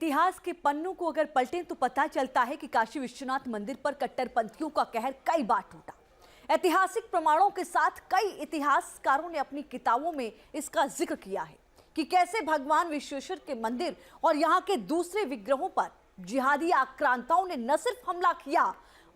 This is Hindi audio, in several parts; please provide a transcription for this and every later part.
इतिहास के पन्नों को अगर पलटें तो पता चलता है कि काशी विश्वनाथ मंदिर पर कट्टरपंथियों का कहर कई बार टूटा। ऐतिहासिक प्रमाणों के साथ कई इतिहासकारों ने अपनी किताबों में इसका जिक्र किया है कि कैसे भगवान विश्वेश्वर के मंदिर और यहाँ के दूसरे विग्रहों पर जिहादी आक्रांताओं ने न सिर्फ हमला किया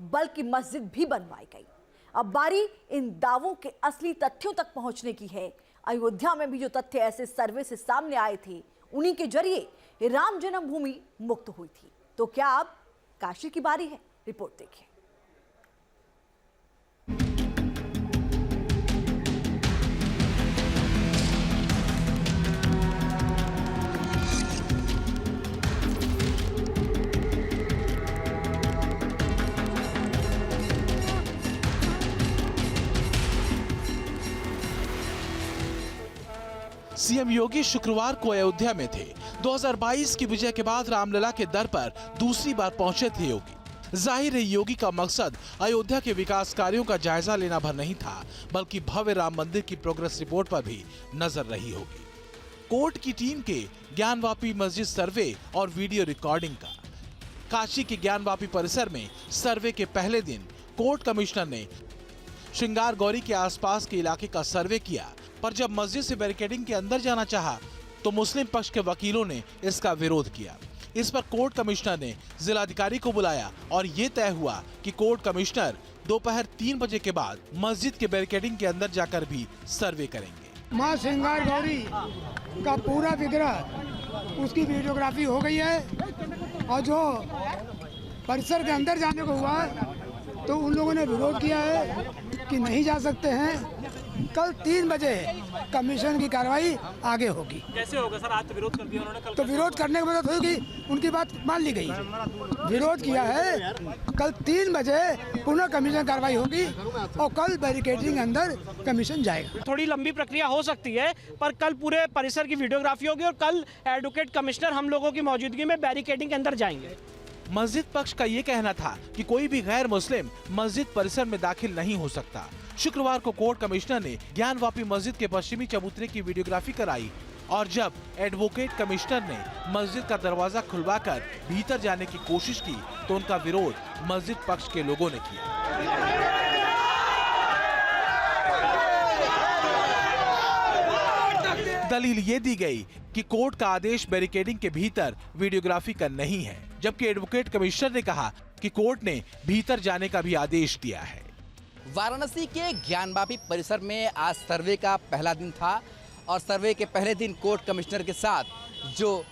बल्कि मस्जिद भी बनवाई गई। अब बारी इन दावों के असली तथ्यों तक पहुंचने की है। अयोध्या में भी जो तथ्य ऐसे सर्वे से सामने आए थे, उन्हीं के जरिए राम जन्मभूमि मुक्त हुई थी। तो क्या अब काशी की बारी है? रिपोर्ट देखिए। सीएम योगी शुक्रवार को अयोध्या में थे। 2022 की विजय के बाद रामलला के दर पर दूसरी बार पहुंचे थे योगी। जाहिर है योगी का मकसद अयोध्या के विकास कार्यों का जायजा लेना भर नहीं था, बल्कि भव्य राम मंदिर की प्रोग्रेस रिपोर्ट पर भी नजर रही होगी। कोर्ट की टीम के ज्ञानवापी मस्जिद सर्वे और वीडियो रिकॉर्डिंग का। काशी के ज्ञानवापी परिसर में सर्वे के पहले दिन कोर्ट कमिश्नर ने श्रृंगार गौरी के आसपास के इलाके का सर्वे किया, पर जब मस्जिद से बैरिकेडिंग के अंदर जाना चाहा तो मुस्लिम पक्ष के वकीलों ने इसका विरोध किया। इस पर कोर्ट कमिश्नर ने जिलाधिकारी को बुलाया और ये तय हुआ कि कोर्ट कमिश्नर दोपहर 3 बजे के बाद मस्जिद के बैरिकेडिंग के अंदर जाकर भी सर्वे करेंगे। मां श्रृंगार गौरी का पूरा विग्रह, उसकी वीडियोग्राफी हो गई है और जो परिसर के अंदर जाने को हुआ तो उन लोगों ने विरोध किया है कि नहीं जा सकते हैं। कल 3 बजे कमीशन की कार्रवाई आगे होगी। कैसे होगा सर? आज तो विरोध कर दिया उन्होंने। कल तो विरोध करने के बाद होगी, उनकी बात मान ली गई। विरोध किया है, कल 3 बजे पुनः कमीशन कार्रवाई होगी और कल बैरिकेडिंग अंदर कमीशन जाएगा। थोड़ी लंबी प्रक्रिया हो सकती है, पर कल पूरे परिसर की वीडियोग्राफी होगी और कल एडवोकेट कमिश्नर हम लोगों की मौजूदगी में बैरिकेडिंग के अंदर जाएंगे। मस्जिद पक्ष का ये कहना था कि कोई भी गैर मुस्लिम मस्जिद परिसर में दाखिल नहीं हो सकता। शुक्रवार को कोर्ट कमिश्नर ने ज्ञानवापी मस्जिद के पश्चिमी चबूतरे की वीडियोग्राफी कराई और जब एडवोकेट कमिश्नर ने मस्जिद का दरवाजा खुलवाकर भीतर जाने की कोशिश की तो उनका विरोध मस्जिद पक्ष के लोगों ने किया। दलील ये दी गई कि कोर्ट का आदेश बैरिकेडिंग के भीतर वीडियोग्राफी का नहीं है, जबकि एडवोकेट कमिश्नर ने कहा कि कोर्ट ने भीतर जाने का भी आदेश दिया है। वाराणसी के ज्ञानवापी परिसर में आज सर्वे का पहला दिन था और सर्वे के पहले दिन कोर्ट कमिश्नर के साथ जो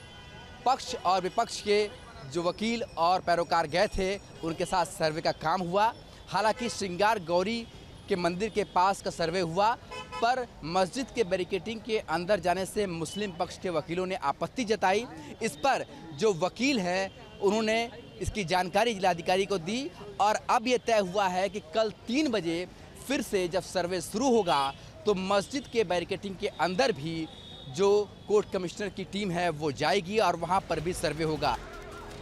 पक्ष और विपक्ष के जो वकील और पैरोकार गए थे उनके साथ सर्वे का काम हुआ। हालांकि श्रृंगार गौरी के मंदिर के पास का सर्वे हुआ, पर मस्जिद के बैरिकेडिंग के अंदर जाने से मुस्लिम पक्ष के वकीलों ने आपत्ति जताई। इस पर जो वकील हैं उन्होंने इसकी जानकारी जिलाधिकारी को दी और अब ये तय हुआ है कि कल 3 बजे फिर से जब सर्वे शुरू होगा तो मस्जिद के बैरिकेडिंग के अंदर भी जो कोर्ट कमिश्नर की टीम है वो जाएगी और वहां पर भी सर्वे होगा।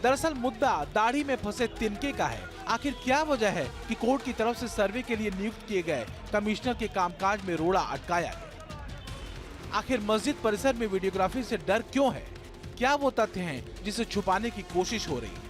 दरअसल मुद्दा दाढ़ी में फंसे तिनके का है। आखिर क्या वजह है कि कोर्ट की तरफ से सर्वे के लिए नियुक्त किए गए कमिश्नर के कामकाज में रोड़ा अटकाया गया? आखिर मस्जिद परिसर में वीडियोग्राफी से डर क्यों है? क्या वो तथ्य हैं जिसे छुपाने की कोशिश हो रही है?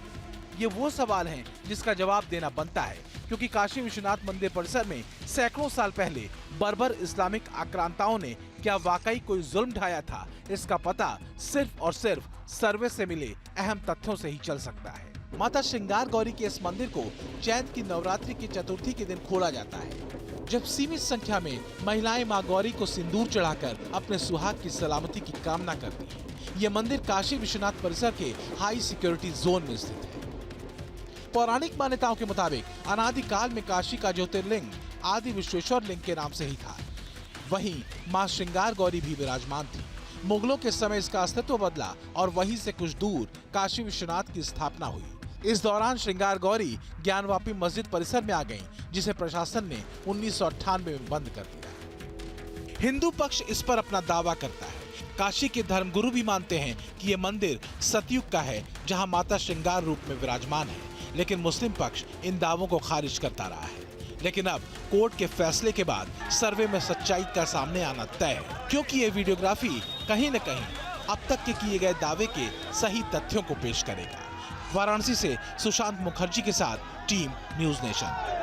ये वो सवाल हैं जिसका जवाब देना बनता है, क्योंकि काशी विश्वनाथ मंदिर परिसर में सैकड़ों साल पहले बर्बर इस्लामिक आक्रांताओं ने क्या वाकई कोई जुल्म ढाया था, इसका पता सिर्फ और सिर्फ सर्वे से मिले अहम तथ्यों से ही चल सकता है। माता श्रृंगार गौरी के इस मंदिर को चैत की नवरात्रि की चतुर्थी के दिन खोला जाता है, जब सीमित संख्या में महिलाएं मां गौरी को सिंदूर चढ़ाकर अपने सुहाग की सलामती की कामना करती हैं। ये मंदिर काशी विश्वनाथ परिसर के हाई सिक्योरिटी जोन में स्थित है। पौराणिक मान्यताओं के मुताबिक अनादिकाल में काशी का ज्योतिर्लिंग आदि विश्वेश्वर लिंग के नाम से ही था। वहीं मां श्रृंगार गौरी भी विराजमान थी। मुगलों के समय इसका अस्तित्व बदला और वहीं से कुछ दूर काशी विश्वनाथ की स्थापना हुई। इस दौरान श्रृंगार गौरी ज्ञानवापी मस्जिद परिसर में आ गईं, जिसे प्रशासन ने 1998 में बंद कर दिया। हिंदू पक्ष इस पर अपना दावा करता है। काशी के धर्मगुरु भी मानते हैं कि ये मंदिर सतयुग का है, जहां माता श्रृंगार रूप में विराजमान है, लेकिन मुस्लिम पक्ष इन दावों को खारिज करता रहा है। लेकिन अब कोर्ट के फैसले के बाद सर्वे में सच्चाई का सामने आना तय है, क्योंकि ये वीडियोग्राफी कहीं न कहीं अब तक के किए गए दावे के सही तथ्यों को पेश करेगा। वाराणसी से सुशांत मुखर्जी के साथ टीम न्यूज़ नेशन।